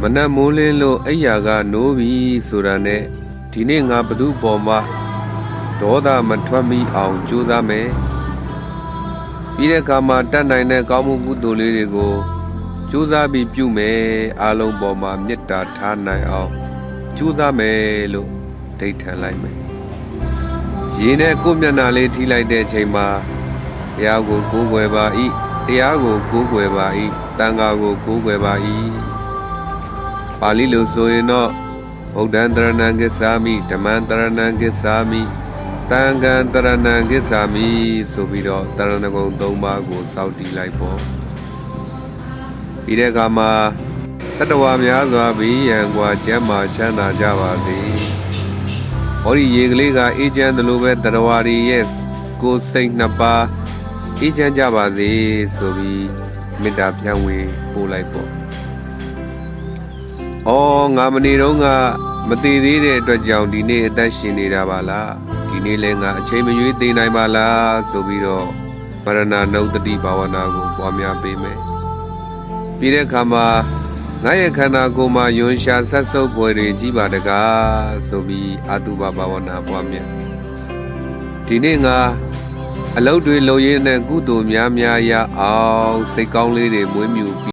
မနက်မိုးလင်းလို့အိယာကနိုးပြီဆိုတာနဲ့ဒီနေ့ငါဘသူပေါ်မှာဒေါသမထွက်မိအောင်ကြိုးစားမယ်ပြီးတဲ့အခါမှာတတ်နိုင်တဲ့ကောင်းမှုကုသိုလ်လေးတွေကိုကြိုးစားပြီးပြုမယ်အားလုံးပေါ်မှာမေတ္တာထားနိုင်အောင်ကြိုးစားမယ်လို့ဒိဋ္ဌံလိုက်မယ်ရေနဲ့ကိုယ်မျက်နှာလေးထိလိုက်တဲ့အချိန်မှာတရားကိုကိုးကွယ်ပါ၏တရားကိုကိုးကွယ်ပါ၏တန်ခါကိုကိုးကွယ်ပါ၏ပါဠိလိုဆိုရင်တော့ဗုဒ္ဓံတရဏံဂစ္ဆာမိဓမ္မံတရဏံဂစ္ဆာမိတန်ခံတရဏံဂစ္ဆာမိဆိုပြီးတော့တရဏဂုံ၃ပါးကိုစောင့်တည်လိုက်ပေါ့ပြီးတဲ့အခါမှာတတ္တဝါများစွာဘီရန်กว่าကျမ်းမာချမ်းသာကြပါစေဟောဒီရေကလေးကအေးချမ်းတယ်လို့ပဲတတ္တဝါတွေရဲ့ကိုယ်စိတ်နှစ်ပါးအေးချမ်းကြပါစေဆိုပြီးမေတ္တာဖြန့်ဝေပို့လိုက်ပေါ့အော်ငါမနေတော့ကမသေးသေးတဲ့အတွက်ကြောင့်ဒီနေ့အသက်ရှင်နေတာပါလားဒီနေ့လဲငါအချိန်မရွေးသိနိုင်ပါလားဆိုပြီးတော့မရဏနုတ္တိဘာဝနာကိုပွားများပေးမယ်ပြီးတဲ့အခါမှာငါရဲ့ခန္ဓာကိုယ်မှာယွန်ရှာဆက်ဆုပ်ပွေတွေကြီးပါတကားဆိုပြီးအတုပဘာဝနာပွားများဒီနေ့ငါအလုပ်တွေလုပ်ရင်းနဲ့ကုသိုလ်များများရအောင်စိတ်ကောင်းလေးတွေမွေးမြူ